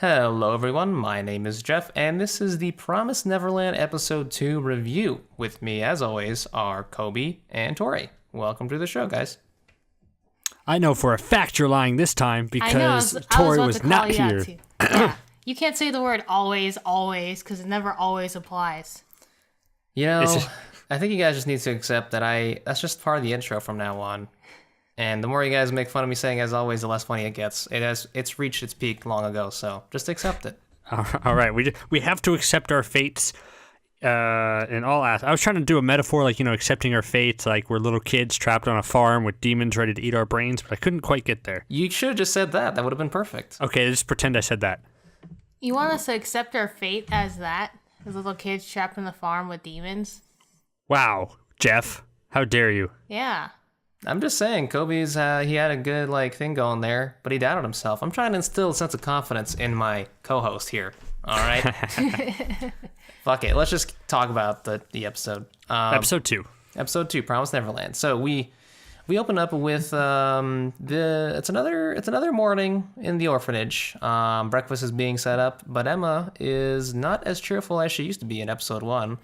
Hello everyone, my name is Jeff, and this is the Promised Neverland Episode 2 review. With me, as always, are Coby and Torie. Welcome to the show, guys. I know for a fact you're lying this time because Torie was not here. Yeah. You can't say the word always, because it never always applies. You know, I think you guys just need to accept that that's just part of the intro from now on. And the more you guys make fun of me saying as always, the less funny it gets. It's reached its peak long ago, so just accept it. All right, we have to accept our fates in all aspects. I was trying to do a metaphor like, accepting our fates, like we're little kids trapped on a farm with demons ready to eat our brains, but I couldn't quite get there. You should have just said that. That would have been perfect. Okay, just pretend I said that. You want us to accept our fate as that? As little kids trapped in the farm with demons? Wow, Jeff, how dare you? Yeah. I'm just saying, Kobe's, he had a good, thing going there, but he doubted himself. I'm trying to instill a sense of confidence in my co-host here, all right? Fuck it, let's just talk about the episode. Episode 2. Episode 2, Promised Neverland. So we open up with it's another morning in the orphanage. Breakfast is being set up, but Emma is not as cheerful as she used to be in episode 1.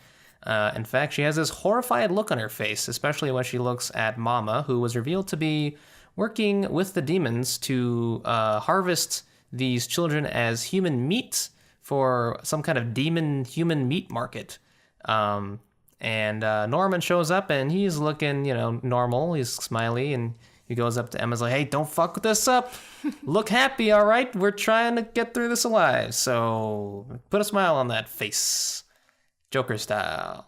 In fact, she has this horrified look on her face, especially when she looks at Mama, who was revealed to be working with the demons to harvest these children as human meat for some kind of demon human meat market. And Norman shows up, and he's looking, normal. He's smiley, and he goes up to Emma's like, "Hey, don't fuck with this up. Look happy, all right? We're trying to get through this alive, so put a smile on that face." Joker style.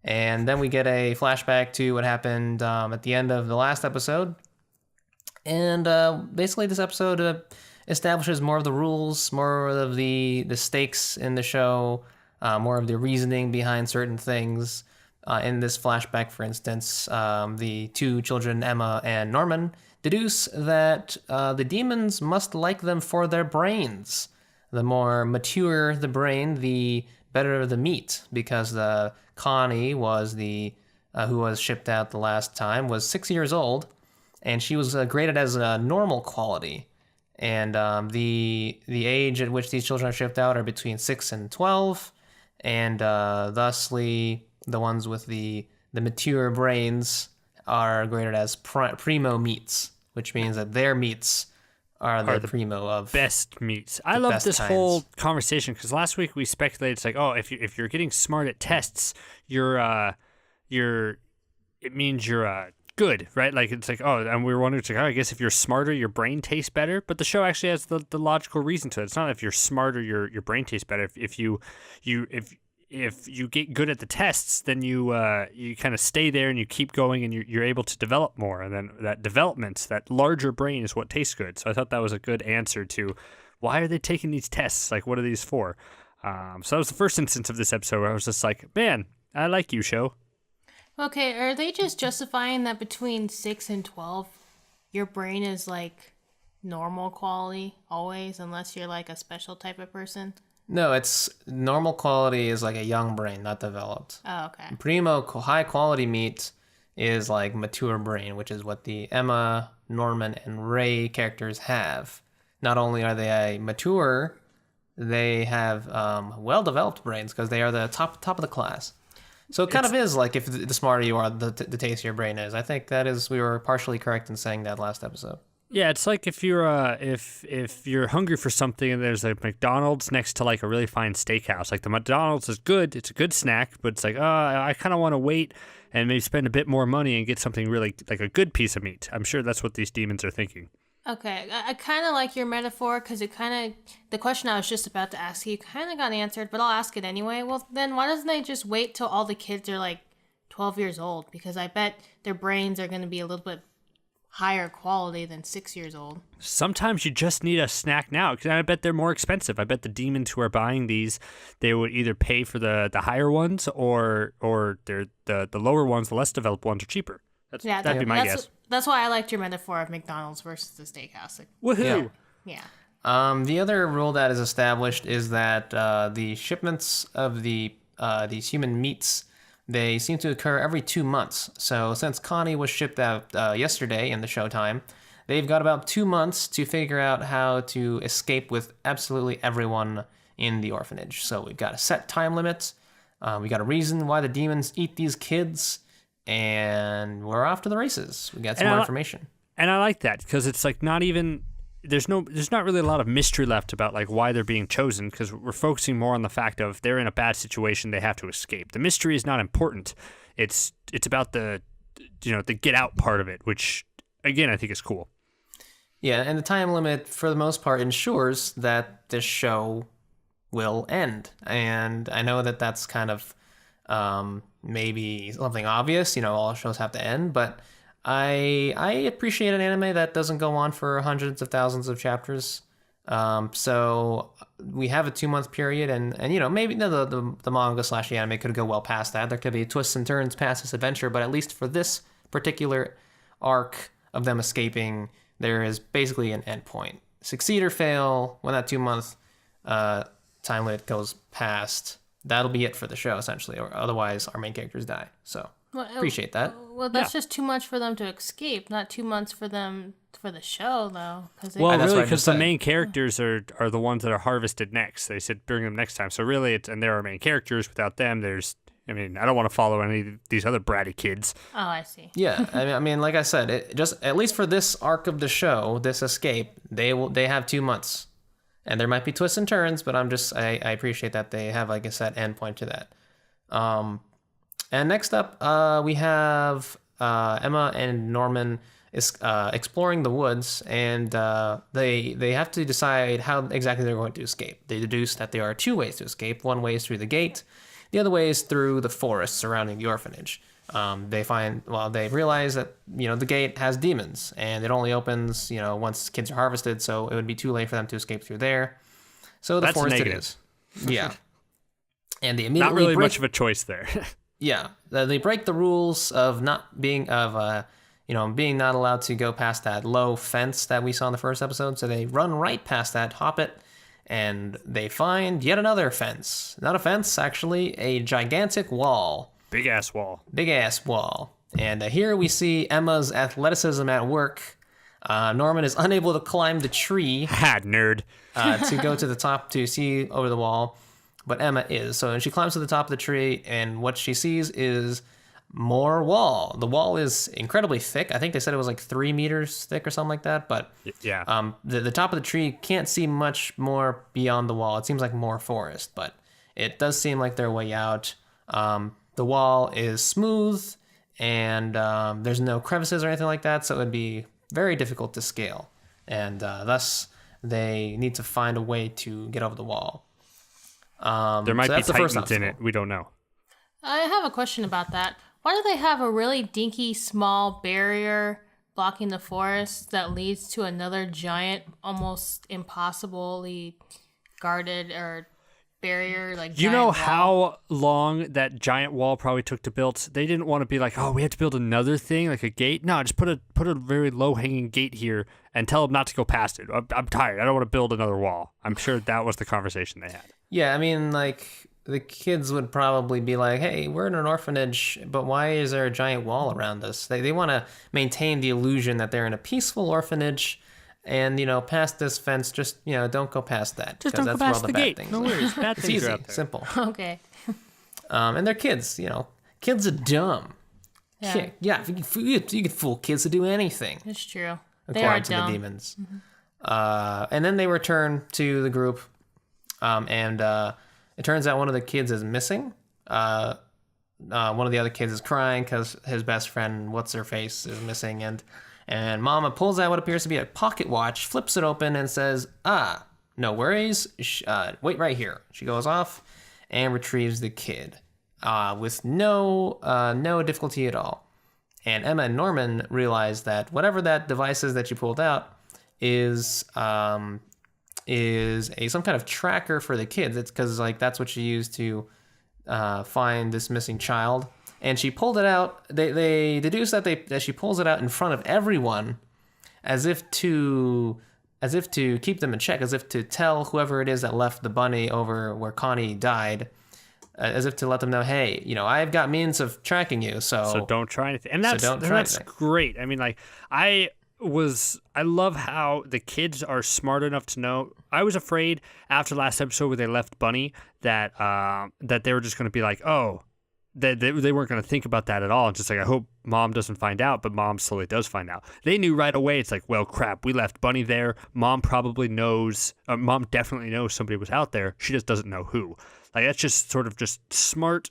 And then we get a flashback to what happened at the end of the last episode. And basically this episode establishes more of the rules, more of the stakes in the show, more of the reasoning behind certain things. In this flashback, for instance, the two children, Emma and Norman, deduce that the demons must like them for their brains. The more mature the brain, the better the meat, because the Connie was who was shipped out the last time, was 6 years old, and she was graded as a normal quality. And the age at which these children are shipped out are between 6 and 12, and thusly the ones with the mature brains are graded as primo meats, which means that their meats are the primo of best meats. I love this whole conversation because last week we speculated it's like, oh, if you're getting smart at tests, it means you're good, right? Like it's like, oh, and we were wondering, it's like, oh, I guess if you're smarter, your brain tastes better. But the show actually has the logical reason to it. It's not if you're smarter, your brain tastes better. If you get good at the tests, then you kind of stay there and you keep going and you're able to develop more. And then that development, that larger brain is what tastes good. So I thought that was a good answer to why are they taking these tests? Like, what are these for? So that was the first instance of this episode where I was just like, man, I like you, show. Okay, are they just justifying that between 6 and 12, your brain is like normal quality always, unless you're like a special type of person? No, it's normal quality is like a young brain, not developed. Oh, okay. Primo high quality meat is like mature brain, which is what the Emma, Norman, and Ray characters have. Not only are they mature, they have well developed brains because they are the top of the class. So it kind of is like if the smarter you are, the tastier your brain is. I think we were partially correct in saying that last episode. Yeah, it's like if you're if you're hungry for something and there's a McDonald's next to like a really fine steakhouse. Like the McDonald's is good, it's a good snack, but it's like, I kind of want to wait and maybe spend a bit more money and get something really like a good piece of meat. I'm sure that's what these demons are thinking. Okay, I kind of like your metaphor because the question I was just about to ask you kind of got answered, but I'll ask it anyway. Well, then why doesn't they just wait till all the kids are like 12 years old? Because I bet their brains are going to be a little bit higher quality than 6 years old. Sometimes you just need a snack now, because I bet they're more expensive. I bet the demons who are buying these, they would either pay for the higher ones or they're the lower ones, the less developed ones are cheaper. That'd be my guess. That's why I liked your metaphor of McDonald's versus the steakhouse. Like, woohoo! Yeah. The other rule that is established is that the shipments of these human meats, they seem to occur every 2 months. So since Connie was shipped out yesterday in the showtime, they've got about 2 months to figure out how to escape with absolutely everyone in the orphanage. So we've got a set time limit. We got a reason why the demons eat these kids, and we're off to the races. We got some more information. And I like that because it's like not even there's not really a lot of mystery left about like why they're being chosen, because we're focusing more on the fact of they're in a bad situation, they have to escape. The mystery is not important. It's about the get out part of it, which again I think is cool. Yeah, and the time limit for the most part ensures that this show will end. And I know that that's kind of maybe something obvious, all shows have to end, but I appreciate an anime that doesn't go on for hundreds of thousands of chapters. So we have a 2-month period, and maybe the manga / the anime could go well past that. There could be twists and turns past this adventure, but at least for this particular arc of them escaping, there is basically an end point. Succeed or fail, when that 2-month time limit goes past, that'll be it for the show essentially, or otherwise our main characters die. So appreciate that. Well, that's just too much for them to escape, not 2 months for them for the show, though. Really, because the main characters are the ones that are harvested next. They said bring them next time. So really, and they're our main characters. Without them, I don't want to follow any of these other bratty kids. Oh, I see. Yeah, I mean, like I said, just at least for this arc of the show, this escape, they have 2 months, and there might be twists and turns, but I appreciate that they have like a set end point to that. And next up, we have Emma and Norman exploring the woods, and they have to decide how exactly they're going to escape. They deduce that there are 2 ways to escape. One way is through the gate. The other way is through the forest surrounding the orphanage. They realize that, the gate has demons, and it only opens, once kids are harvested, so it would be too late for them to escape through there. So the forest negative. It is. Yeah. And they immediately not really much of a choice there. Yeah. They break the rules of being not allowed to go past that low fence that we saw in the first episode. So they run right past that, hop it, and they find yet another fence. Not a fence, actually, a gigantic wall. Big ass wall. And here we see Emma's athleticism at work. Norman is unable to climb the tree. Nerd. To go to the top to see over the wall, but Emma is. So she climbs to the top of the tree, and what she sees is more wall. The wall is incredibly thick. I think they said it was like 3 meters thick or something like that, but yeah. The top of the tree can't see much more beyond the wall. It seems like more forest, but it does seem like their way out. The wall is smooth, and there's no crevices or anything like that, so it would be very difficult to scale, and thus they need to find a way to get over the wall. There might be titans in it. We don't know. I have a question about that. Why do they have a really dinky small barrier blocking the forest that leads to another giant, almost impossibly guarded or barrier, like you know wall? How long that giant wall probably took to build? They didn't want to be like, oh, we have to build another thing like a gate. No, just put a very low hanging gate here and tell them not to go past it. I'm tired. I don't want to build another wall. I'm sure that was the conversation they had. Yeah, I mean, like, the kids would probably be like, hey, we're in an orphanage, but why is there a giant wall around us? They want to maintain the illusion that they're in a peaceful orphanage. And, past this fence, just, don't go past that. Just don't go past the gate. No worries. Bad it's things easy, are out there. simple. Okay. And they're kids, Kids are dumb. Yeah. You can fool kids to do anything. It's true. They are According to dumb. the demons. Mm-hmm. And then they return to the group. And it turns out one of the kids is missing. One of the other kids is crying because his best friend, what's-her-face, is missing. And Mama pulls out what appears to be a pocket watch, flips it open, and says, no worries, wait right here. She goes off and retrieves the kid with no difficulty at all. And Emma and Norman realize that whatever that device is that she pulled out is some kind of tracker for the kids. It's because that's what she used to find this missing child. And she pulled it out. They deduce that she pulls it out in front of everyone, as if to keep them in check, as if to tell whoever it is that left the bunny over where Connie died, as if to let them know, hey, I've got means of tracking you. So don't try anything. And that's anything. great. I mean, like I I love how the kids are smart enough to know. I was afraid after last episode where they left Bunny that that they were just going to be like, oh, they weren't going to think about that at all. Just like, I hope Mom doesn't find out, but Mom slowly does find out. They knew right away. It's like, well, crap, we left Bunny there. Mom probably knows. Mom definitely knows somebody was out there. She just doesn't know who. Like, that's just sort of just smart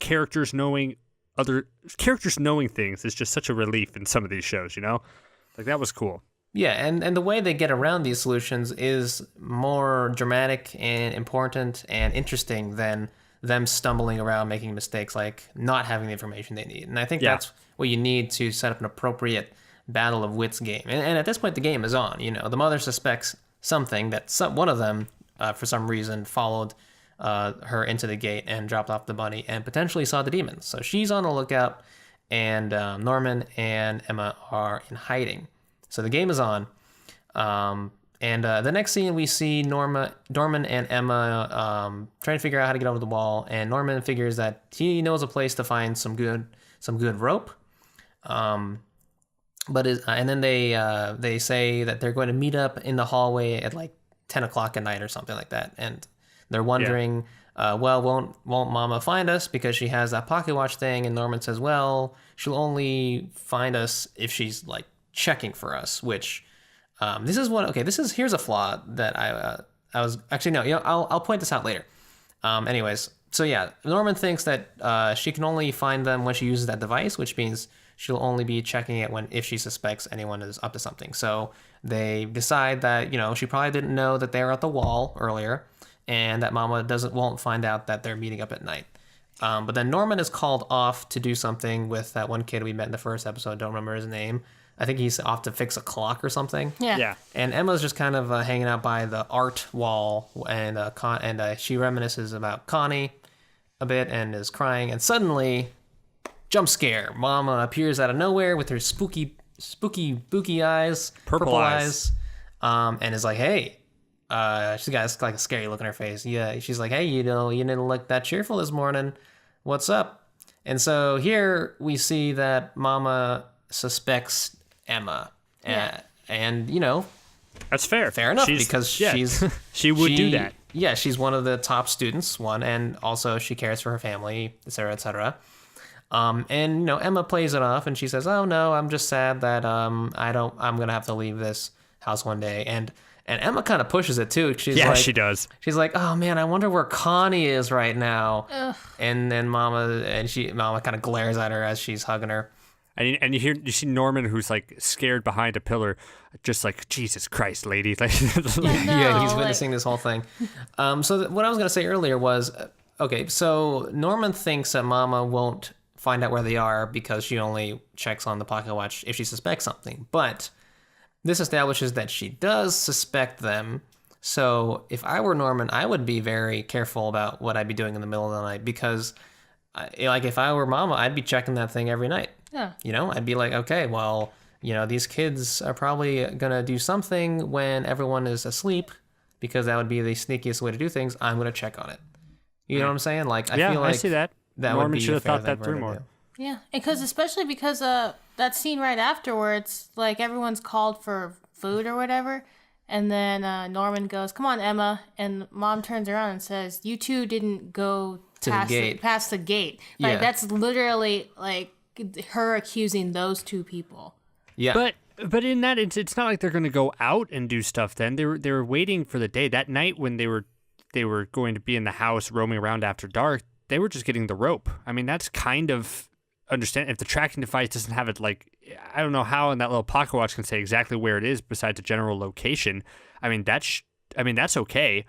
characters knowing other characters knowing things is just such a relief in some of these shows, you know? Like, that was cool. Yeah, and the way they get around these solutions is more dramatic and important and interesting than them stumbling around making mistakes, like not having the information they need. And I think that's what you need to set up an appropriate battle of wits game. And at this point, the game is on. You know, the mother suspects something that one of them, for some reason, followed her into the gate and dropped off the bunny and potentially saw the demons. So she's on the lookout, and Norman and Emma are in hiding. So the game is on. And the next scene, we see Norman and Emma trying to figure out how to get over the wall. And Norman figures that he knows a place to find some good rope. And then they say that they're going to meet up in the hallway at like 10 o'clock at night or something like that. And they're wondering, well, won't Mama find us because she has that pocket watch thing? And Norman says, well, she'll only find us if she's like checking for us, which. Here's a flaw that I was actually, no, I'll point this out later. Anyways, so yeah, Norman thinks that she can only find them when she uses that device, which means she'll only be checking it if she suspects anyone is up to something. So they decide that, she probably didn't know that they were at the wall earlier and that Mama won't find out that they're meeting up at night. But then Norman is called off to do something with that one kid we met in the first episode. Don't remember his name. I think he's off to fix a clock or something. Yeah. And Emma's just kind of hanging out by the art wall, and she reminisces about Connie a bit and is crying. And suddenly, jump scare! Mama appears out of nowhere with her spooky eyes, purple eyes, and is like, "Hey." She's got like a scary look on her face. Yeah, she's like, "Hey, you didn't look that cheerful this morning. What's up?" And so here we see that Mama suspects Emma, and that's fair enough she's, because she would do that. Yeah, she's one of the top students, and also she cares for her family, etc., etc. And Emma plays it off, and she says, "Oh no, I'm just sad that I'm gonna have to leave this house one day." And Emma kind of pushes it too. She does. She's like, "Oh man, I wonder where Connie is right now." Ugh. And then Mama kind of glares at her as she's hugging her. And you see Norman, who's like scared behind a pillar, just like, Jesus Christ, lady. Like, he's witnessing this whole thing. So what I was going to say earlier was, okay, so Norman thinks that Mama won't find out where they are because she only checks on the pocket watch if she suspects something. But this establishes that she does suspect them. So if I were Norman, I would be very careful about what I'd be doing in the middle of the night because, if I were Mama, I'd be checking that thing every night. Yeah. I'd be like, okay, well, these kids are probably going to do something when everyone is asleep because that would be the sneakiest way to do things. I'm going to check on it. You know what I'm saying? Like, I feel like I see that. Norman should have thought that through more. Yeah, especially because that scene right afterwards, like everyone's called for food or whatever. And then Norman goes, "Come on, Emma." And Mom turns around and says, "You two didn't go past the gate." Like, that's literally like her accusing those two people. Yeah. But in that, it's not like they're going to go out and do stuff then. They were waiting for the day. That night when they were going to be in the house roaming around after dark, they were just getting the rope. I mean, that's kind of understand if the tracking device doesn't have it, like, I don't know how in that little pocket watch can say exactly where it is besides a general location. I mean, that's okay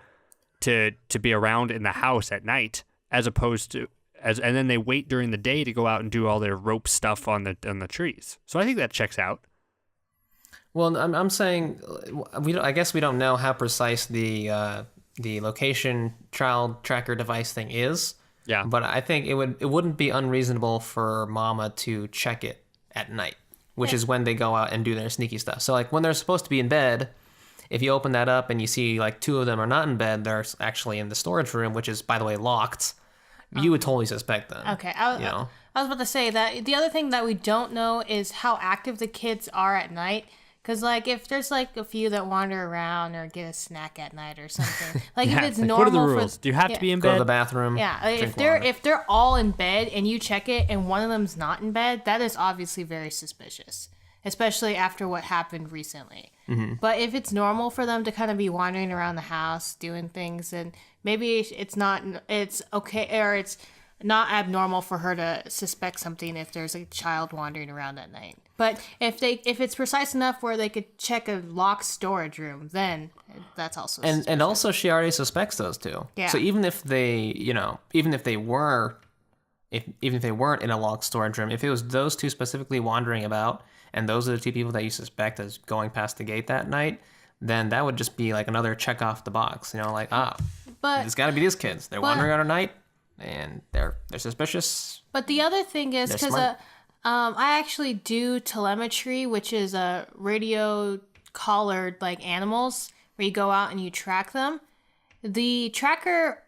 to be around in the house at night as opposed to and then they wait during the day to go out and do all their rope stuff on the trees. So I think that checks out. Well, I'm saying I guess we don't know how precise the location child tracker device thing is. Yeah. But I think it wouldn't be unreasonable for Mama to check it at night, which is when they go out and do their sneaky stuff. So like when they're supposed to be in bed, if you open that up and you see like two of them are not in bed, they're actually in the storage room, which is, by the way, locked. You would totally suspect them. Okay. I was about to say that the other thing that we don't know is how active the kids are at night. Because, like, if there's, like, a few that wander around or get a snack at night or something, like, if it's like, normal what are the rules? Do you have to be in Go to bed? the bathroom. Yeah, like, drink if they're all in bed and you check it and one of them's not in bed, that is obviously very suspicious, especially after what happened recently. Mm-hmm. But if it's normal for them to kind of be wandering around the house doing things, then maybe it's okay, or it's not abnormal for her to suspect something if there's a child wandering around at night. But if it's precise enough where they could check a locked storage room, then that's also and also she already suspects those two. Yeah. So even if they, even if they weren't in a locked storage room, if it was those two specifically wandering about, and those are the two people that you suspect as going past the gate that night, then that would just be like another check off the box. But it's got to be these kids. They're wandering out at night, and they're suspicious. But the other thing is, They're because smart. I actually do telemetry, which is a radio collared like animals where you go out and you track them. The tracker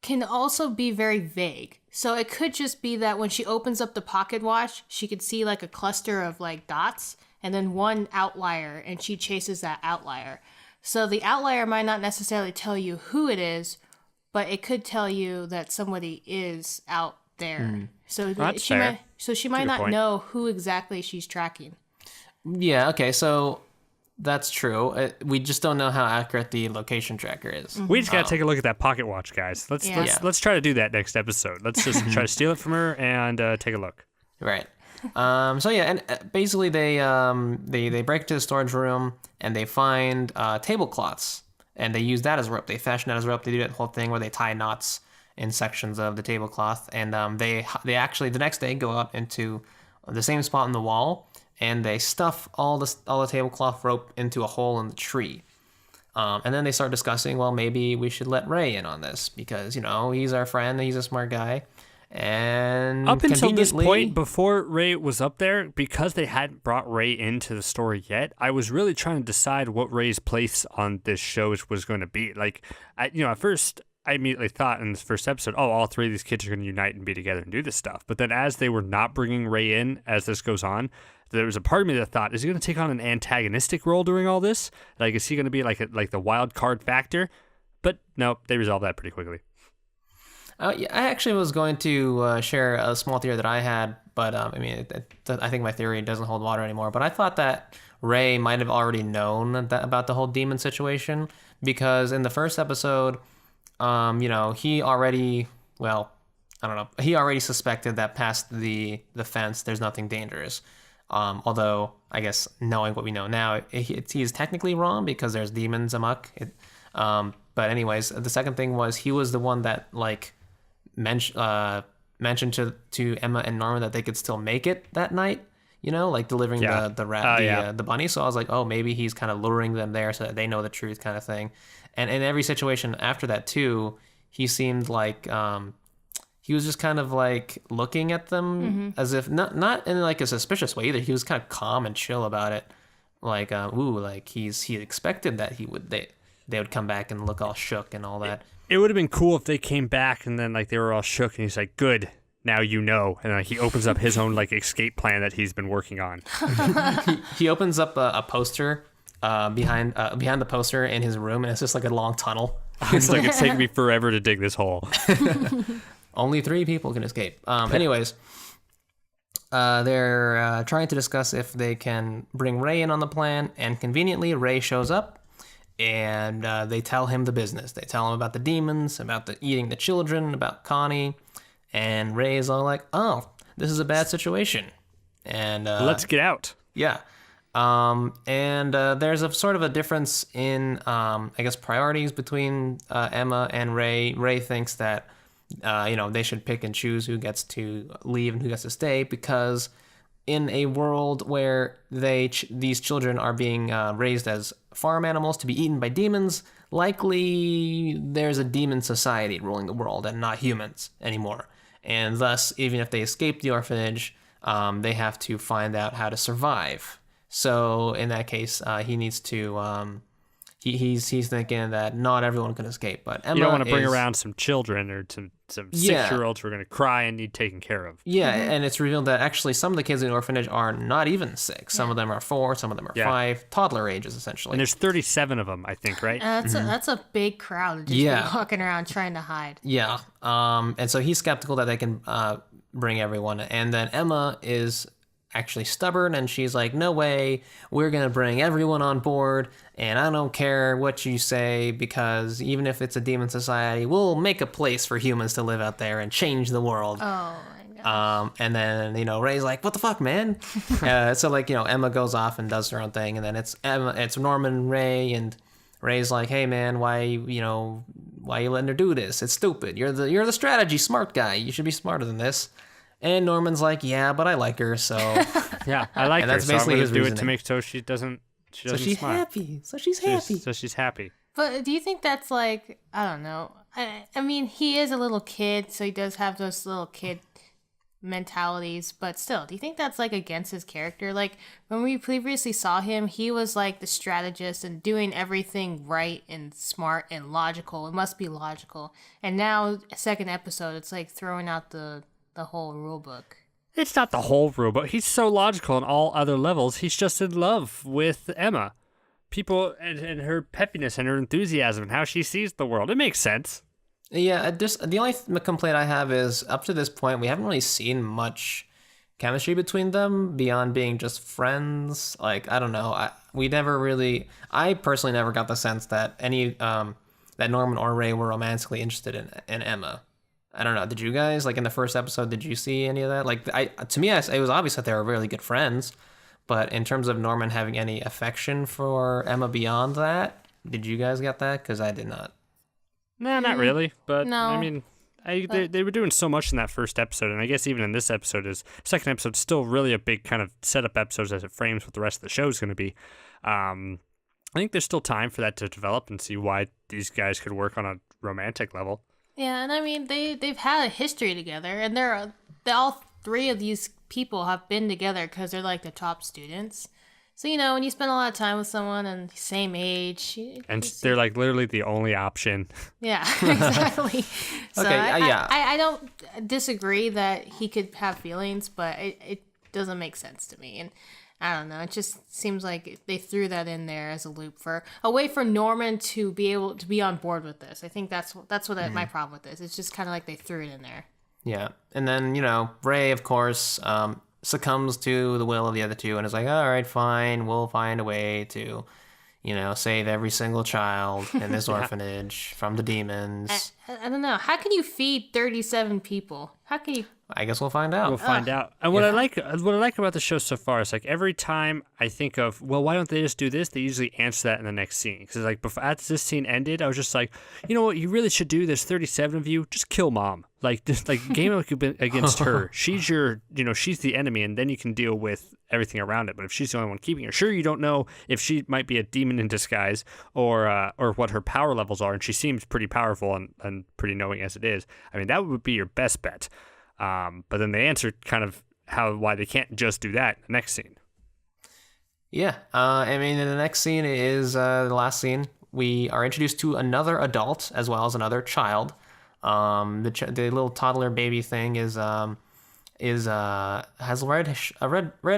can also be very vague. So it could just be that when she opens up the pocket watch, she could see like a cluster of like dots and then one outlier, and she chases that outlier. So the outlier might not necessarily tell you who it is, but it could tell you that somebody is out there. So That's she fair. might good not point. know who exactly she's tracking. Yeah. Okay. So that's true. We just don't know how accurate the location tracker is. We just gotta take a look at that pocket watch, guys. Let's try to do that next episode. Let's just try to steal it from her and take a look. Right. So yeah, and basically they break into the storage room and they find tablecloths, and they use that as rope. They fashion that as rope. They do that whole thing where they tie knots in sections of the tablecloth, and they actually the next day go out into the same spot in the wall, and they stuff all the tablecloth rope into a hole in the tree. And then they start discussing, well, maybe we should let Ray in on this because he's our friend, he's a smart guy. And Up until this conveniently- point, before Ray was up there, because they hadn't brought Ray into the story yet, I was really trying to decide what Ray's place on this show was going to be. Like, at first, I immediately thought in this first episode, all three of these kids are going to unite and be together and do this stuff. But then as they were not bringing Ray in as this goes on, there was a part of me that thought, is he going to take on an antagonistic role during all this? Like, is he going to be like the wild card factor? But no, they resolved that pretty quickly. Yeah, I actually was going to share a small theory that I had, but I think my theory doesn't hold water anymore. But I thought that Ray might have already known about the whole demon situation, because in the first episode, he already, he already suspected that past the fence, there's nothing dangerous. Although, I guess, knowing what we know now, he's technically wrong because there's demons amok. But anyways, the second thing was he was the one that, mentioned to Emma and Norma that they could still make it that night, delivering the bunny. So I was like, oh, maybe he's kind of luring them there so that they know the truth kind of thing. And in every situation after that, too, he seemed like... he was just kind of like looking at them as if not in like a suspicious way either. He was kind of calm and chill about it. Like, he expected that they would come back and look all shook and all that. It would have been cool if they came back and then they were all shook and he's like, good, now you know. And he opens up his own escape plan that he's been working on. He opens up a poster behind the poster in his room, and it's just like a long tunnel. It's like, it's taking me forever to dig this hole. Only 3 people can escape. Anyways, they're trying to discuss if they can bring Ray in on the plan, and conveniently, Ray shows up, and they tell him the business. They tell him about the demons, about the eating the children, about Connie, and Ray is all like, "Oh, this is a bad situation," and let's get out. Yeah. And there's a sort of a difference in, priorities between Emma and Ray. Ray thinks that they should pick and choose who gets to leave and who gets to stay, because in a world where these children are being raised as farm animals to be eaten by demons, likely there's a demon society ruling the world and not humans anymore. And thus, even if they escape the orphanage, they have to find out how to survive. So in that case, he needs to he's thinking that not everyone can escape, but Emma You don't want to bring is, around some children or some Yeah. 6-year-olds who are going to cry and need taken care of. Yeah, and it's revealed that actually some of the kids in the orphanage are not even 6. Some of them are 4, some of them are Yeah. 5, toddler ages essentially. And there's 37 of them, I think, right? That's a big crowd to just Yeah. be walking around trying to hide. Yeah. And so he's skeptical that they can bring everyone. And then Emma is actually stubborn, and she's like, no way, we're going to bring everyone on board, and I don't care what you say, because even if it's a demon society, we'll make a place for humans to live out there and change the world. Oh my god. And then, Ray's like, what the fuck, man? So like, Emma goes off and does her own thing, and then it's Norman, Ray, and Ray's like, hey man, why you letting her do this? It's stupid. You're the strategy smart guy. You should be smarter than this. And Norman's like, yeah, but I like her, so Yeah, I like And her, that's so I'm basically going his to do it to reasoning. make so she doesn't so she's smile. happy. So she's happy. So she's happy. But do you think that's like, I don't know. I mean, he is a little kid, so he does have those little kid mentalities, but still, do you think that's like against his character? Like when we previously saw him, he was like the strategist and doing everything right and smart and logical. It must be logical. And now, second episode, it's like throwing out the whole rule book. It's not the whole rule, but he's so logical on all other levels. He's just in love with Emma. People and her peppiness and her enthusiasm and how she sees the world. It makes sense. Yeah, the only complaint I have is up to this point, we haven't really seen much chemistry between them beyond being just friends. Like, I don't know. I personally never got the sense that that Norman or Ray were romantically interested in Emma. I don't know. Did you guys, like in the first episode, did you see any of that? Like, to me, it was obvious that they were really good friends. But in terms of Norman having any affection for Emma beyond that, did you guys get that? Because I did not. Nah, not really. But No. I mean, they were doing so much in that first episode, and I guess even in this episode, second episode still really a big kind of setup episode as it frames what the rest of the show is going to be. I think there's still time for that to develop and see why these guys could work on a romantic level. Yeah, and I mean they've had a history together, and all three of these people have been together because they're like the top students. So when you spend a lot of time with someone and same age, And they're like literally the only option. yeah, exactly. So Okay, yeah. I don't disagree that he could have feelings, but it doesn't make sense to me, and I don't know. It just seems like they threw that in there as a loop for a way for Norman to be able to be on board with this. I think that's what my problem with this. It's just kind of like they threw it in there. Yeah. And then, Ray, of course, succumbs to the will of the other two and is like, all right, fine, we'll find a way to, save every single child in this orphanage from the demons. I don't know. How can you feed 37 people? How can you? I guess we'll find out. We'll find out. And what I like about the show so far is like every time I think of, well, why don't they just do this? They usually answer that in the next scene. Because like before, after this scene ended, I was just like, you know what, you really should do. There's 37 of you. Just kill mom. Like just like game against her. She's she's the enemy, and then you can deal with everything around it. But if she's the only one keeping her, sure, you don't know if she might be a demon in disguise or what her power levels are, and she seems pretty powerful and pretty knowing as it is. I mean, that would be your best bet. But then they answered kind of why they can't just do that in the next scene. Yeah. I mean, in the next scene is the last scene. We are introduced to another adult as well as another child. The little toddler baby thing has red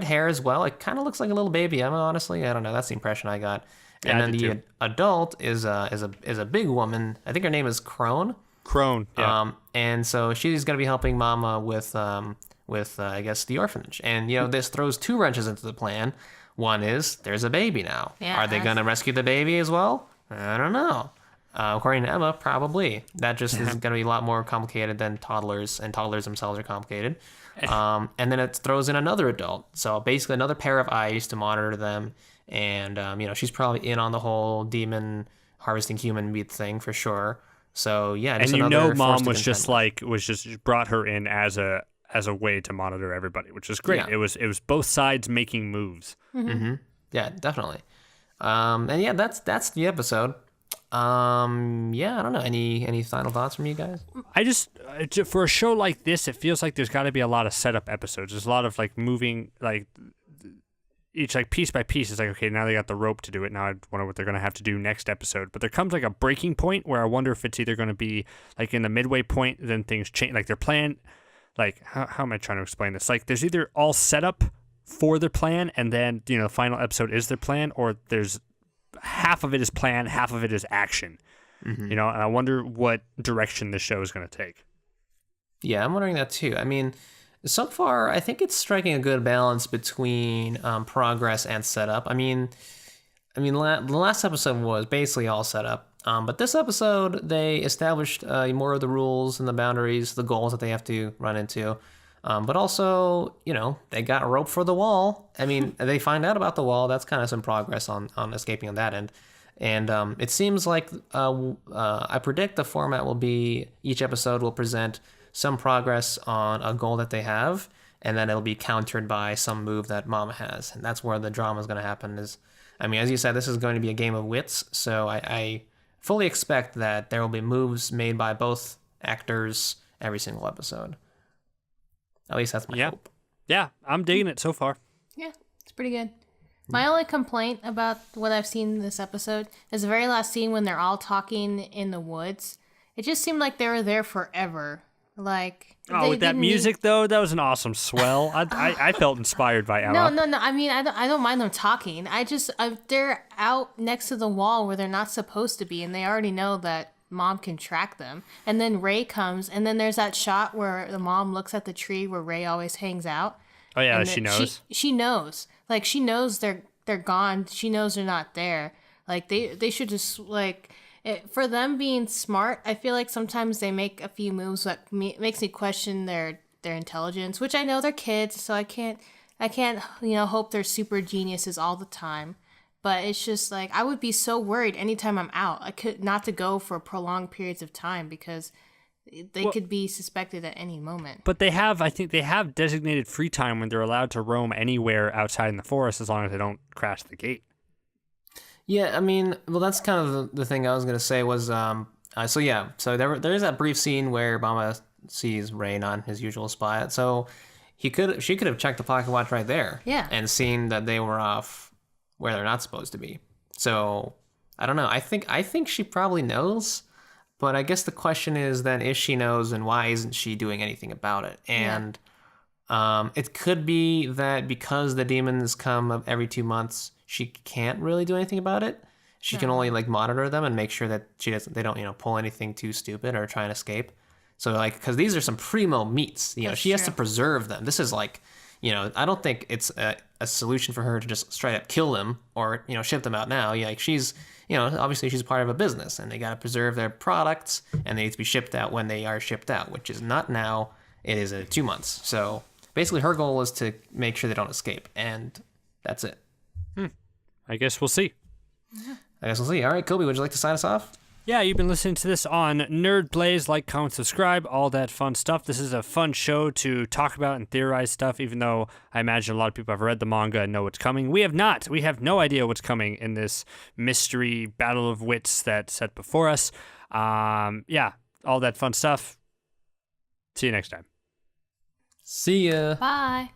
hair as well. It kind of looks like a little baby Emma, honestly. I don't know. That's the impression I got. And Yeah, then the adult is a big woman. I think her name is Crone. Crone. Yeah. And so she's gonna be helping Mama with I guess the orphanage. And this throws two wrenches into the plan. One is there's a baby now. Yeah, Are they gonna rescue the baby as well? I don't know. According to Emma, probably. That just is gonna be a lot more complicated than toddlers, and toddlers themselves are complicated. And then it throws in another adult. So basically another pair of eyes to monitor them. And she's probably in on the whole demon harvesting human meat thing for sure. So yeah, and mom was just brought her in as a way to monitor everybody, which is great. Yeah. It was both sides making moves. Mm-hmm. Yeah, definitely. And yeah, that's the episode. Yeah, I don't know. Any final thoughts from you guys? I just for a show like this, it feels like there's got to be a lot of setup episodes. There's a lot of like moving, like each like piece by piece, it's like, okay, now they got the rope to do it. Now I wonder what they're going to have to do next episode. But there comes like a breaking point where I wonder if it's either going to be like in the midway point, then things change. Like their plan, like how am I trying to explain this? Like there's either all set up for their plan, and then the final episode is their plan, or there's half of it is plan, half of it is action. And I wonder what direction this show is going to take. Yeah, I'm wondering that too. I mean, so far, I think it's striking a good balance between progress and setup. I mean, the last episode was basically all set up, but this episode they established more of the rules and the boundaries, the goals that they have to run into. But also, they got a rope for the wall. I mean, they find out about the wall. That's kind of some progress on escaping on that end. And it seems like I predict the format will be each episode will present some progress on a goal that they have, and then it'll be countered by some move that Mama has. And that's where the drama is going to happen. As you said, this is going to be a game of wits. So I fully expect that there will be moves made by both actors every single episode. At least that's my hope. Yeah, I'm digging it so far. Yeah, it's pretty good. My only complaint about what I've seen in this episode is the very last scene when they're all talking in the woods. It just seemed like they were there forever. Like, with that music though, that was an awesome swell. I felt inspired by Emma. No. I mean, I don't mind them talking. They're out next to the wall where they're not supposed to be, and they already know that Mom can track them. And then Ray comes, and then there's that shot where the mom looks at the tree where Ray always hangs out. Oh yeah, she knows. She knows. Like, she knows they're gone. She knows they're not there. Like, they should just for them being smart, I feel like sometimes they make a few moves that makes me question their intelligence, which I know they're kids, so I can't hope they're super geniuses all the time. But it's just like, I would be so worried anytime I'm out. I could not to go for prolonged periods of time because they could be suspected at any moment. But I think they have designated free time when they're allowed to roam anywhere outside in the forest as long as they don't crash the gate. Yeah, I mean, well, that's kind of the thing I was going to say was, so there is that brief scene where Mama sees Ray on his usual spot. So she could have checked the pocket watch right there. Yeah. And seen that they were off where they're not supposed to be. So I don't know. I think she probably knows, but I guess the question is then if she knows, then why isn't she doing anything about it? And it could be that because the demons come every 2 months, she can't really do anything about it. She can only monitor them and make sure that they don't pull anything too stupid or try and escape. So because these are some primo meats, she has to preserve them. This is I don't think it's a solution for her to just straight up kill them or ship them out now. She's obviously she's part of a business and they got to preserve their products and they need to be shipped out when they are shipped out, which is not now. It is 2 months. So basically her goal is to make sure they don't escape, and that's it. I guess we'll see. All right, Coby, would you like to sign us off? Yeah, you've been listening to this on Nerd Blaze. Like, comment, subscribe, all that fun stuff. This is a fun show to talk about and theorize stuff, even though I imagine a lot of people have read the manga and know what's coming. We have not. We have no idea what's coming in this mystery battle of wits that's set before us. Yeah, all that fun stuff. See you next time. See ya. Bye.